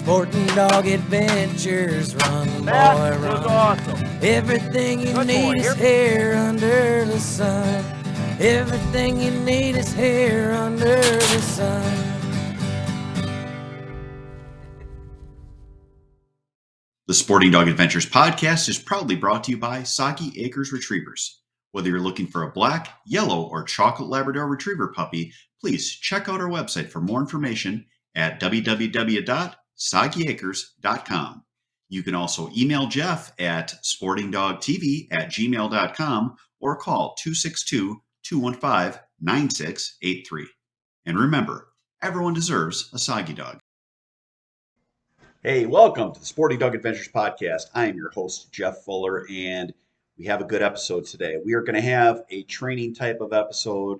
Sporting Dog Adventures, run boy, That was run. awesome. Everything you Good need boy. is here under the sun. Everything you need is here under the sun. The Sporting Dog Adventures podcast is proudly brought to you by Soggy Acres Retrievers. Whether you're looking for a black, yellow, or chocolate Labrador Retriever puppy, please check out our website for more information at www.soggyacres.com. You can also email Jeff at sportingdogtv@gmail.com or call 262-215-9683. And remember, everyone deserves a Soggy dog. Hey, welcome to the Sporting Dog Adventures podcast. I am your host, Jeff Fuller, and we have a good episode today. We are going to have a training type of episode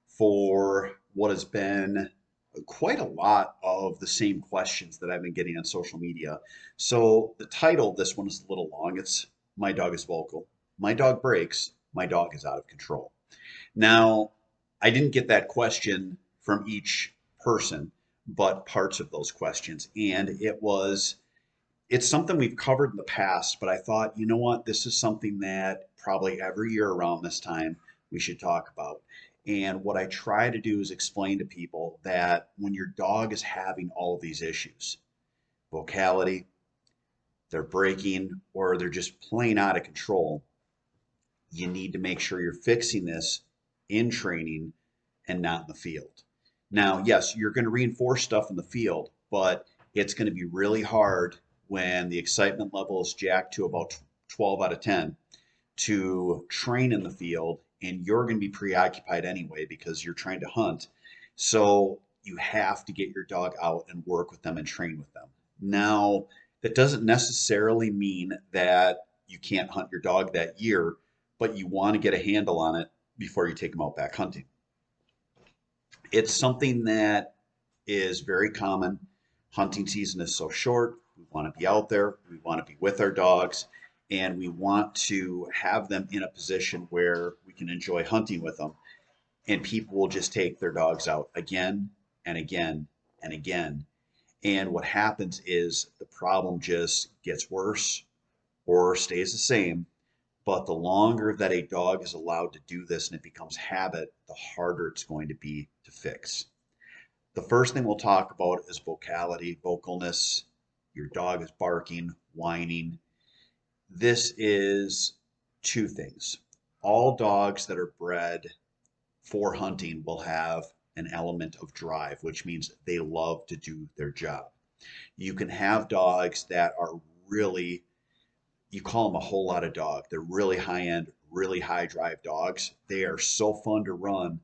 for what has been quite a lot of the same questions that I've been getting on social media. So the title of this one is a little long. It's My Dog is Vocal. My Dog Breaks. My Dog is Out of Control. Now, I didn't get that question from each person, but parts of those questions. And it's something we've covered in the past, but I thought, you know what, this is something that probably every year around this time we should talk about. And what I try to do is explain to people that when your dog is having all of these issues, vocality, they're breaking, or they're just plain out of control, you need to make sure you're fixing this in training and not in the field. Now, yes, you're going to reinforce stuff in the field, but it's going to be really hard when the excitement level is jacked to about 12 out of 10 to train in the field, and you're going to be preoccupied anyway because you're trying to hunt. So you have to get your dog out and work with them and train with them. Now, that doesn't necessarily mean that you can't hunt your dog that year, but you want to get a handle on it before you take them out back hunting. It's something that is very common. Hunting season is so short. We want to be out there. We want to be with our dogs, and we want to have them in a position where we can enjoy hunting with them. And people will just take their dogs out again and again and again. And what happens is the problem just gets worse or stays the same. But the longer that a dog is allowed to do this and it becomes habit, the harder it's going to be to fix. The first thing we'll talk about is vocality, vocalness. Your dog is barking, whining. This is two things. All dogs that are bred for hunting will have an element of drive, which means they love to do their job. You can have dogs that are really, you call them a whole lot of dog. They're really high end, really high drive dogs. They are so fun to run,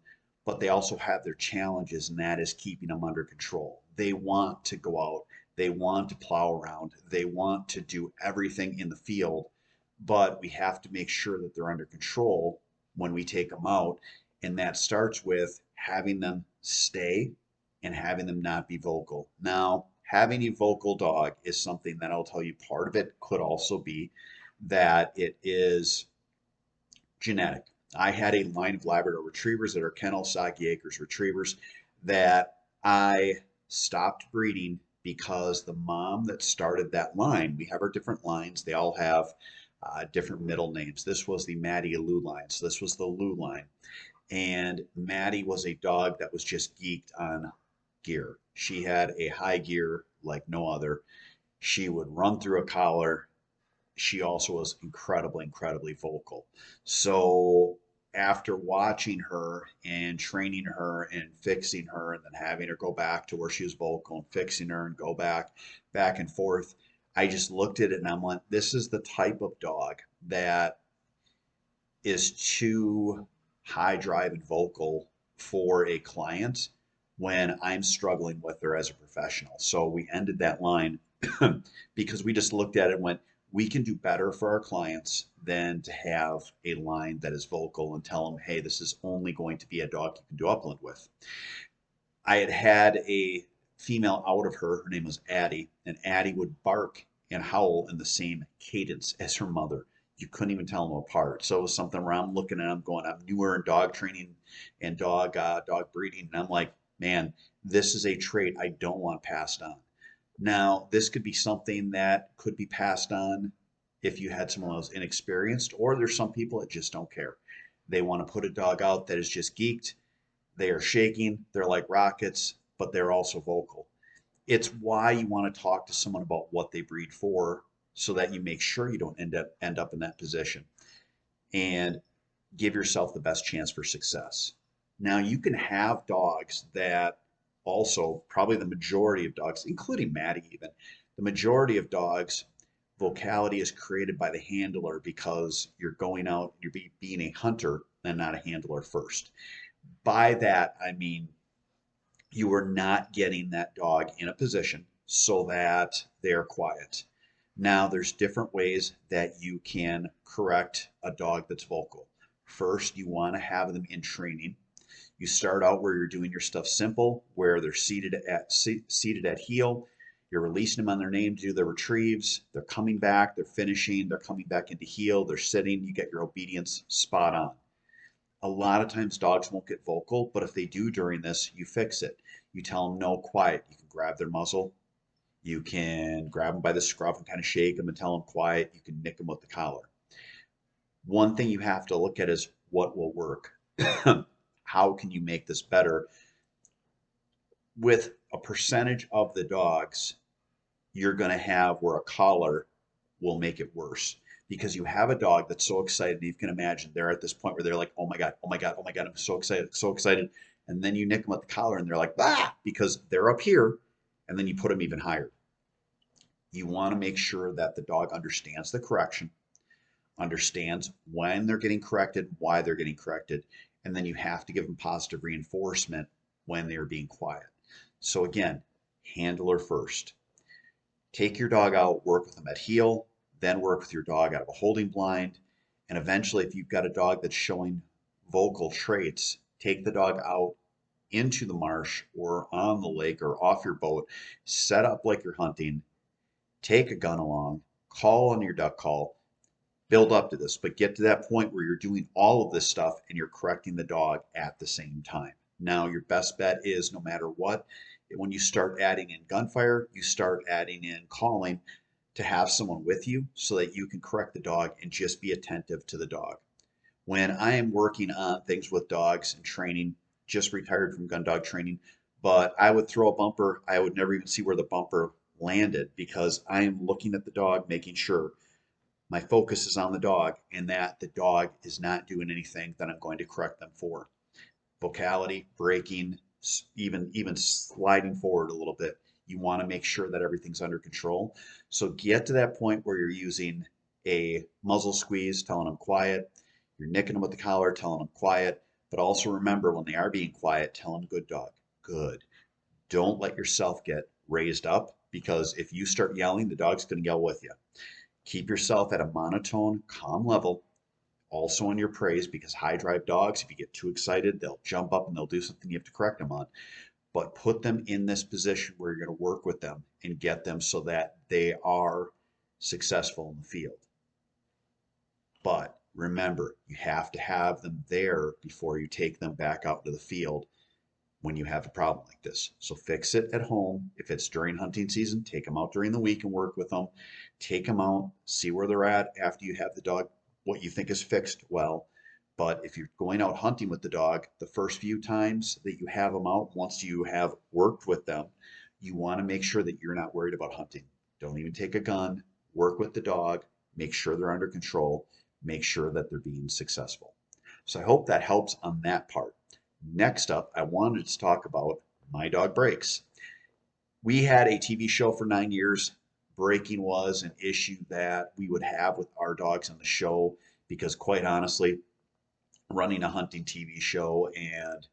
but they also have their challenges, and that is keeping them under control. They want to go out. They want to plow around. They want to do everything in the field, but we have to make sure that they're under control when we take them out. And that starts with having them stay and having them not be vocal. Now, having a vocal dog is something that I'll tell you, part of it could also be that it is genetic. I had a line of Labrador Retrievers that are kennel Soggy Acres Retrievers that I stopped breeding because the mom that started that line, we have our different lines, they all have different middle names. This was the Maddie Lou line, so this was the Lou line. And Maddie was a dog that was just geeked on gear. She had a high gear like no other. She would run through a collar. She also was incredibly vocal. So after watching her and training her and fixing her and then having her go back to where she was vocal and fixing her and go back and forth, I just looked at it and I'm like, this is the type of dog that is too high drive and vocal for a client when I'm struggling with her as a professional. So we ended that line because we just looked at it and went, we can do better for our clients than to have a line that is vocal and tell them, hey, this is only going to be a dog you can do upland with. I had a female out of her. Her name was Addie, and Addie would bark and howl in the same cadence as her mother. You couldn't even tell them apart. So it was something where I'm looking at them going, I'm newer in dog training and dog breeding. And I'm like, man, this is a trait I don't want passed on. Now, this could be something that could be passed on if you had someone who's inexperienced, or there's some people that just don't care. They want to put a dog out that is just geeked. They are shaking, they're like rockets, but they're also vocal. It's why you want to talk to someone about what they breed for so that you make sure you don't end up in that position and give yourself the best chance for success. Now, you can have dogs that also, probably the majority of dogs, including Maddie even, the majority of dogs, vocality is created by the handler because you're going out, being a hunter and not a handler first. By that, I mean you are not getting that dog in a position so that they're quiet. Now, there's different ways that you can correct a dog that's vocal. First, you want to have them in training. You start out where you're doing your stuff simple, where they're seated at heel. You're releasing them on their name to do their retrieves. They're coming back, they're finishing, they're coming back into heel, they're sitting. You get your obedience spot on. A lot of times dogs won't get vocal, but if they do during this, you fix it. You tell them no, quiet. You can grab their muzzle. You can grab them by the scruff and kind of shake them and tell them quiet. You can nick them with the collar. One thing you have to look at is what will work. How can you make this better? With a percentage of the dogs, you're going to have where a collar will make it worse because you have a dog that's so excited. You can imagine they're at this point where they're like, oh my God, oh my God, oh my God, I'm so excited, so excited. And then you nick them at the collar and they're like, ah, because they're up here. And then you put them even higher. You want to make sure that the dog understands the correction, understands when they're getting corrected, why they're getting corrected. And then you have to give them positive reinforcement when they're being quiet. So again, handler first. Take your dog out, work with them at heel, then work with your dog out of a holding blind. And eventually, if you've got a dog that's showing vocal traits, take the dog out into the marsh or on the lake or off your boat, set up like you're hunting, take a gun along, call on your duck call, build up to this, but get to that point where you're doing all of this stuff and you're correcting the dog at the same time. Now, your best bet is no matter what, when you start adding in gunfire, you start adding in calling to have someone with you so that you can correct the dog and just be attentive to the dog. When I am working on things with dogs and training, just retired from gun dog training, but I would throw a bumper. I would never even see where the bumper landed because I am looking at the dog, making sure my focus is on the dog and that the dog is not doing anything that I'm going to correct them for. Vocality, braking, even sliding forward a little bit. You want to make sure that everything's under control. So get to that point where you're using a muzzle squeeze, telling them quiet. You're nicking them with the collar, telling them quiet. But also remember when they are being quiet, tell them good dog, good. Don't let yourself get raised up because if you start yelling, the dog's going to yell with you. Keep yourself at a monotone, calm level. Also in your praise because high drive dogs, if you get too excited, they'll jump up and they'll do something you have to correct them on. But put them in this position where you're going to work with them and get them so that they are successful in the field. But remember, you have to have them there before you take them back out to the field when you have a problem like this. So fix it at home. If it's during hunting season, take them out during the week and work with them. Take them out, see where they're at after you have the dog, what you think is fixed well. But if you're going out hunting with the dog, the first few times that you have them out, once you have worked with them, you want to make sure that you're not worried about hunting. Don't even take a gun, work with the dog, make sure they're under control, make sure that they're being successful. So I hope that helps on that part. Next up, I wanted to talk about My Dog Breaks. We had a TV show for 9 years. Breaking was an issue that we would have with our dogs on the show because, quite honestly, running a hunting TV show and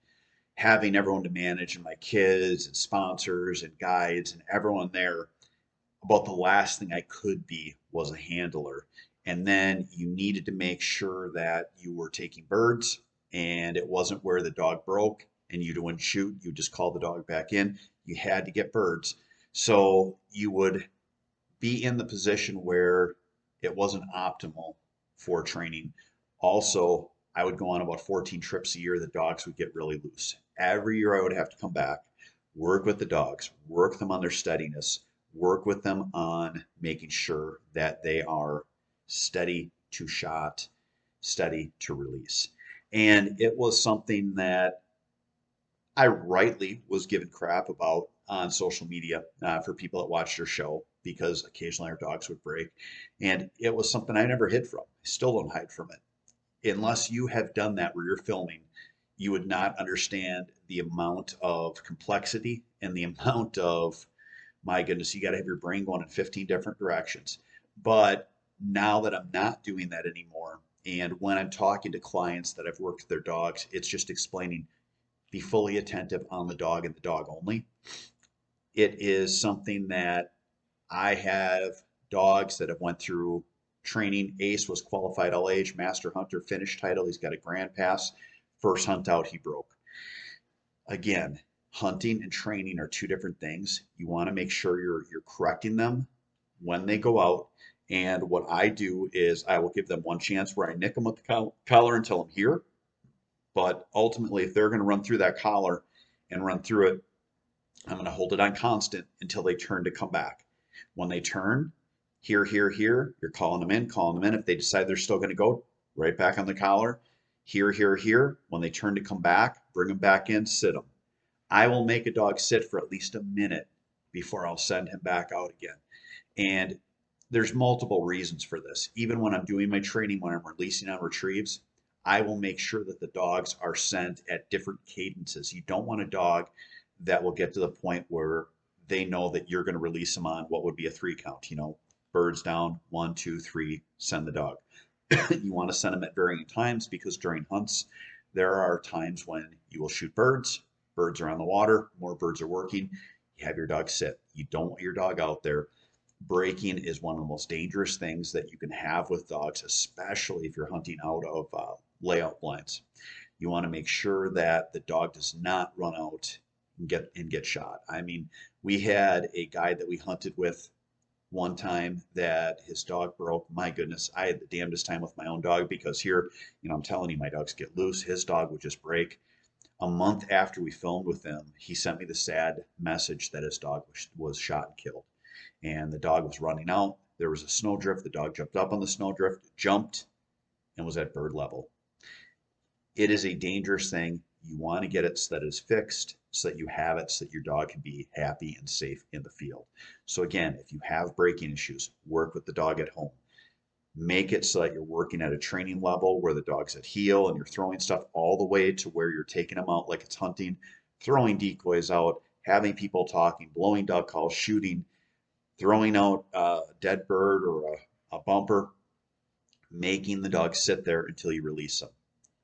having everyone to manage and my kids and sponsors and guides and everyone there, about the last thing I could be was a handler. And then you needed to make sure that you were taking birds and it wasn't where the dog broke and you wouldn't shoot. You just call the dog back in. You had to get birds. So you would be in the position where it wasn't optimal for training. Also, I would go on about 14 trips a year. The dogs would get really loose. Every year I would have to come back, work with the dogs, work them on their steadiness, work with them on making sure that they are steady to shot, steady to release. And it was something that I rightly was given crap about on social media for people that watched your show because occasionally our dogs would break. And it was something I never hid from. I still don't hide from it. Unless you have done that where you're filming, you would not understand the amount of complexity and the amount of, my goodness, you got to have your brain going in 15 different directions. But now that I'm not doing that anymore, and when I'm talking to clients that I've worked with their dogs, it's just explaining, be fully attentive on the dog and the dog only. It is something that I have dogs that have went through training. Ace was qualified all age, master hunter, finished title. He's got a grand pass. First hunt out, he broke. Again, hunting and training are two different things. You want to make sure you're correcting them when they go out. And what I do is I will give them one chance where I nick them with the collar until I'm here. But ultimately, if they're going to run through that collar and run through it, I'm going to hold it on constant until they turn to come back. When they turn, here, here, here, you're calling them in, calling them in. If they decide they're still going to go, right back on the collar. Here, here, here. When they turn to come back, bring them back in, sit them. I will make a dog sit for at least a minute before I'll send him back out again. And there's multiple reasons for this. Even when I'm doing my training, when I'm releasing on retrieves, I will make sure that the dogs are sent at different cadences. You don't want a dog that will get to the point where they know that you're going to release them on what would be a 3 count. Birds down, 1, 2, 3, send the dog. You want to send them at varying times because during hunts, there are times when you will shoot birds. Birds are on the water, more birds are working. You have your dog sit. You don't want your dog out there. Breaking is one of the most dangerous things that you can have with dogs, especially if you're hunting out of layout blinds. You want to make sure that the dog does not run out and get shot. I mean, we had a guy that we hunted with one time that his dog broke. My goodness, I had the damnedest time with my own dog because here, I'm telling you, my dogs get loose. His dog would just break. A month after we filmed with him, he sent me the sad message that his dog was shot and killed. And the dog was running out. There was a snowdrift. The dog jumped up on the snowdrift, jumped, and was at bird level. It is a dangerous thing. You want to get it so that it's fixed, so that you have it, so that your dog can be happy and safe in the field. So again, if you have breaking issues, work with the dog at home. Make it so that you're working at a training level where the dog's at heel and you're throwing stuff all the way to where you're taking them out like it's hunting, throwing decoys out, having people talking, blowing dog calls, shooting, throwing out a dead bird or a bumper, making the dog sit there until you release them.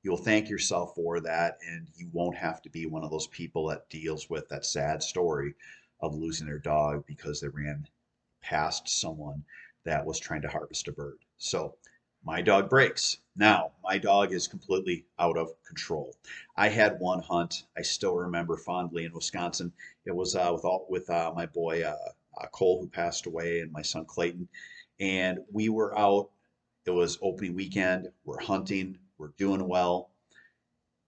You'll thank yourself for that, and you won't have to be one of those people that deals with that sad story of losing their dog because they ran past someone that was trying to harvest a bird. So my dog breaks. Now, my dog is completely out of control. I had one hunt I still remember fondly in Wisconsin. It was with my boy Cole, who passed away, and my son Clayton. And we were out. It was opening weekend. We're hunting. We're doing well.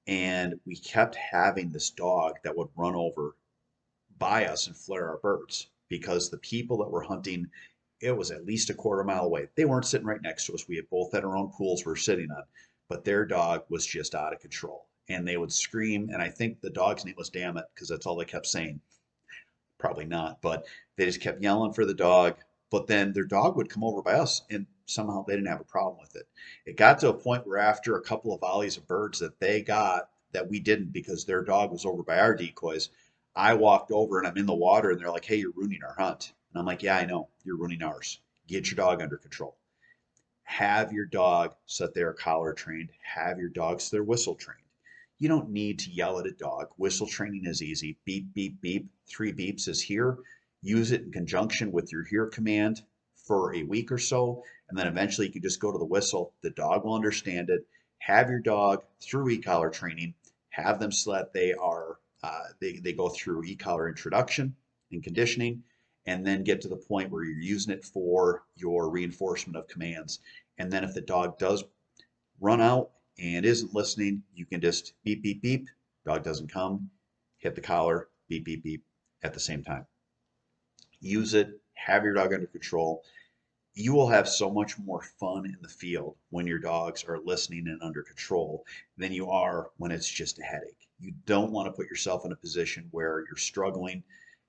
And we kept having this dog that would run over by us and flare our birds because the people that were hunting, it was at least a quarter mile away. They weren't sitting right next to us. We had both had our own pools we're sitting on, but their dog was just out of control. And they would scream, and I think the dog's name was Damn It, because that's all they kept saying. Probably not, but they just kept yelling for the dog. But then their dog would come over by us, and somehow they didn't have a problem with it. It got to a point where after a couple of volleys of birds that they got that we didn't because their dog was over by our decoys, I walked over and I'm in the water and they're like, "Hey, you're ruining our hunt." And I'm like, "Yeah, I know. You're ruining ours. Get your dog under control." Have your dog so that they're collar trained. Have your dog so they're whistle trained. You don't need to yell at a dog. Whistle training is easy. Beep, beep, beep. 3 beeps is here. Use it in conjunction with your here command for a week or so. And then eventually you can just go to the whistle. The dog will understand it. Have your dog through e-collar training. Have them so that they are they go through e-collar introduction and conditioning, and then get to the point where you're using it for your reinforcement of commands. And then if the dog does run out and isn't listening, you can just beep, beep, beep. Dog doesn't come, hit the collar, beep, beep, beep at the same time. Use it, have your dog under control. You will have so much more fun in the field when your dogs are listening and under control than you are when it's just a headache. You don't want to put yourself in a position where you're struggling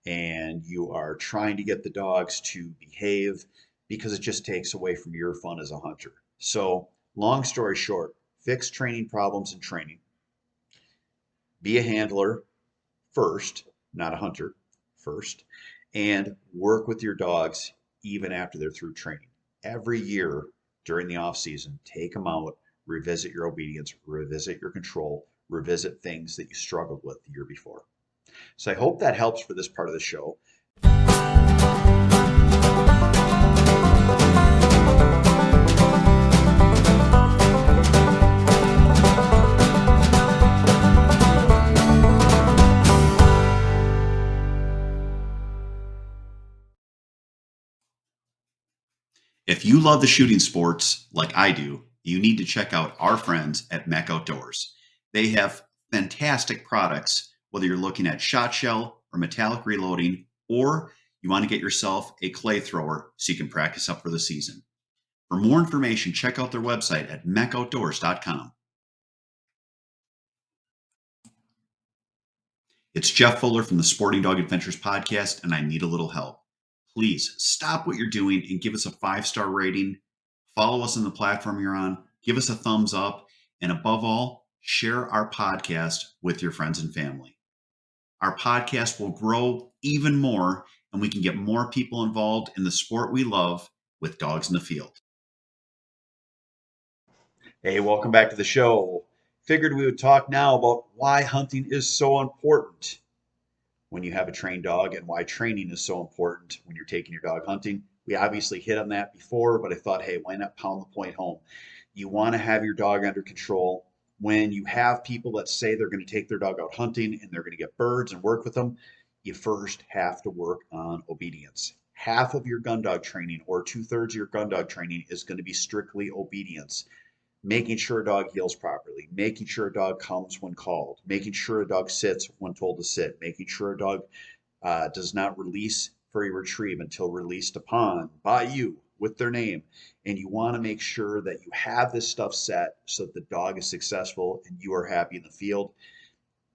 and you are trying to get the dogs to behave because it just takes away from your fun as a hunter. So, long story short, fix training problems in training. Be a handler first, not a hunter first, and work with your dogs even after they're through training. Every year during the off season, take them out, revisit your obedience, revisit your control, revisit things that you struggled with the year before. So I hope that helps for this part of the show. If you love the shooting sports like I do, you need to check out our friends at Mech Outdoors. They have fantastic products, whether you're looking at shot shell or metallic reloading, or you want to get yourself a clay thrower so you can practice up for the season. For more information, check out their website at mechoutdoors.com. It's Jeff Fuller from the Sporting Dog Adventures podcast, and I need a little help. Please stop what you're doing and give us a 5-star rating. Follow us on the platform you're on. Give us a thumbs up. And above all, share our podcast with your friends and family. Our podcast will grow even more, and we can get more people involved in the sport we love with dogs in the field. Hey, welcome back to the show. Figured we would talk now about why hunting is so important when you have a trained dog and why training is so important when you're taking your dog hunting. We obviously hit on that before, but I thought, hey, why not pound the point home? You want to have your dog under control. When you have people that say they're going to take their dog out hunting and they're going to get birds and work with them, you first have to work on obedience. Half of your gun dog training, or 2/3 of your gun dog training, is going to be strictly obedience. Making sure a dog heels properly, making sure a dog comes when called, making sure a dog sits when told to sit, making sure a dog does not release for a retrieve until released upon by you with their name. And you want to make sure that you have this stuff set so that the dog is successful and you are happy in the field.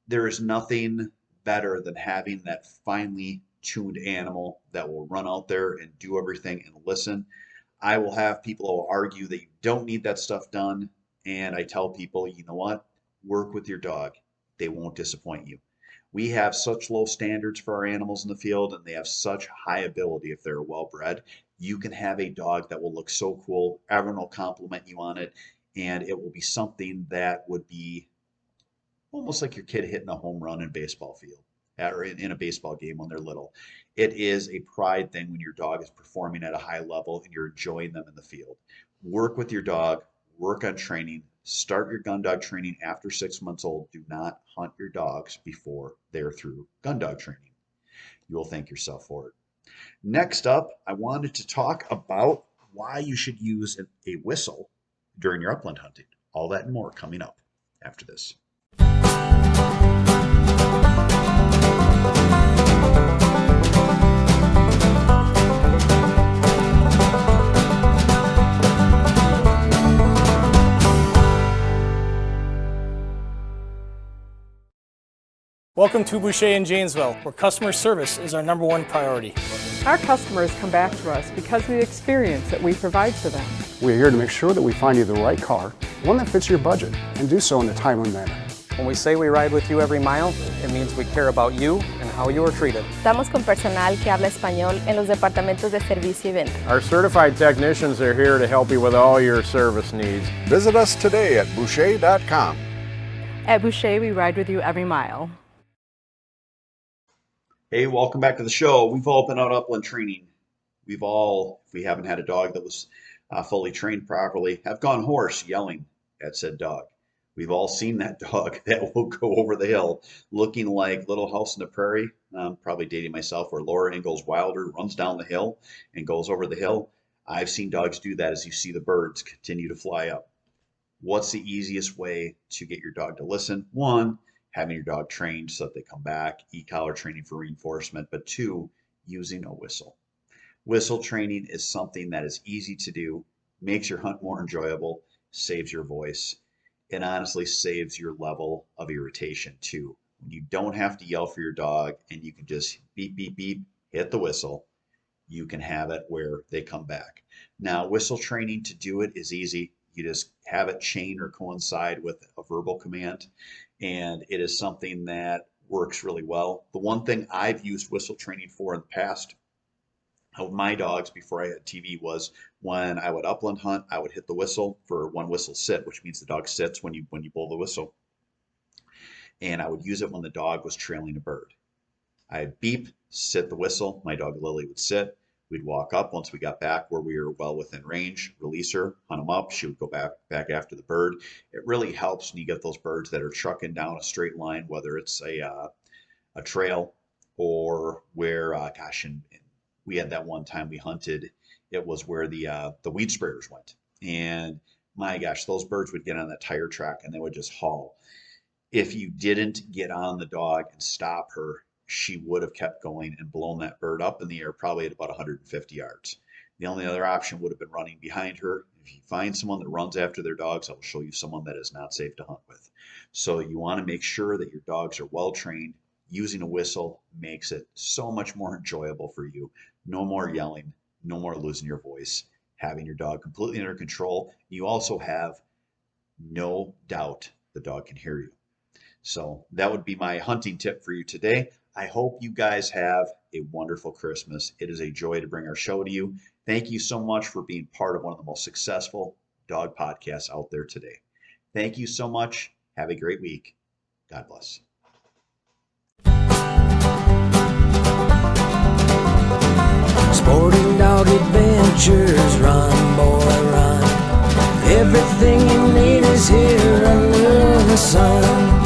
There is nothing better than having that finely tuned animal that will run out there and do everything and listen. I will have people who will argue that you don't need that stuff done. And I tell people, you know what? Work with your dog. They won't disappoint you. We have such low standards for our animals in the field, and they have such high ability if they're well bred. You can have a dog that will look so cool. Everyone will compliment you on it. And it will be something that would be almost like your kid hitting a home run in a baseball field or in a baseball game when they're little. It is a pride thing when your dog is performing at a high level and you're enjoying them in the field. Work with your dog, work on training, start your gun dog training after 6 months old. Do not hunt your dogs before they're through gun dog training. You will thank yourself for it. Next up, I wanted to talk about why you should use a whistle during your upland hunting. All that and more coming up after this. Welcome to Boucher in Janesville, where customer service is our #1 priority. Our customers come back to us because of the experience that we provide for them. We're here to make sure that we find you the right car, one that fits your budget, and do so in a timely manner. When we say we ride with you every mile, it means we care about you and how you are treated. Estamos con personal que habla español en los departamentos de servicio y venta. Our certified technicians are here to help you with all your service needs. Visit us today at boucher.com. At Boucher, we ride with you every mile. Hey, welcome back to the show. We've all been out upland training. We've all, if we haven't had a dog that was fully trained properly, have gone hoarse yelling at said dog. We've all seen that dog that will go over the hill looking like Little House on the Prairie. I'm probably dating myself, where Laura Ingalls Wilder runs down the hill and goes over the hill. I've seen dogs do that as you see the birds continue to fly up. What's the easiest way to get your dog to listen? One, having your dog trained so that they come back, e-collar training for reinforcement, but two, using a whistle. Whistle training is something that is easy to do, makes your hunt more enjoyable, saves your voice, and honestly saves your level of irritation too. You don't have to yell for your dog and you can just beep, beep, beep, hit the whistle. You can have it where they come back. Now, whistle training to do it is easy. You just have it chain or coincide with a verbal command, and it is something that works really well. The one thing I've used whistle training for in the past of my dogs before I had TV was when I would upland hunt, I would hit the whistle for one whistle sit, which means the dog sits when you blow the whistle. And I would use it when the dog was trailing a bird. I'd beep, sit the whistle, my dog Lily would sit. We'd walk up once we got back where we were well within range, release her, hunt them up. She would go back after the bird. It really helps when you get those birds that are trucking down a straight line, whether it's a trail or where, and we had that one time we hunted, it was where the weed sprayers went. And my gosh, those birds would get on that tire track and they would just haul. If you didn't get on the dog and stop her, she would have kept going and blown that bird up in the air, probably at about 150 yards. The only other option would have been running behind her. If you find someone that runs after their dogs, I will show you someone that is not safe to hunt with. So you want to make sure that your dogs are well trained. Using a whistle makes it so much more enjoyable for you. No more yelling, no more losing your voice, having your dog completely under control. You also have no doubt the dog can hear you. So that would be my hunting tip for you today. I hope you guys have a wonderful Christmas. It is a joy to bring our show to you. Thank you so much for being part of one of the most successful dog podcasts out there today. Thank you so much. Have a great week. God bless. Sporting dog adventures, run boy run. Everything you need is here under the sun.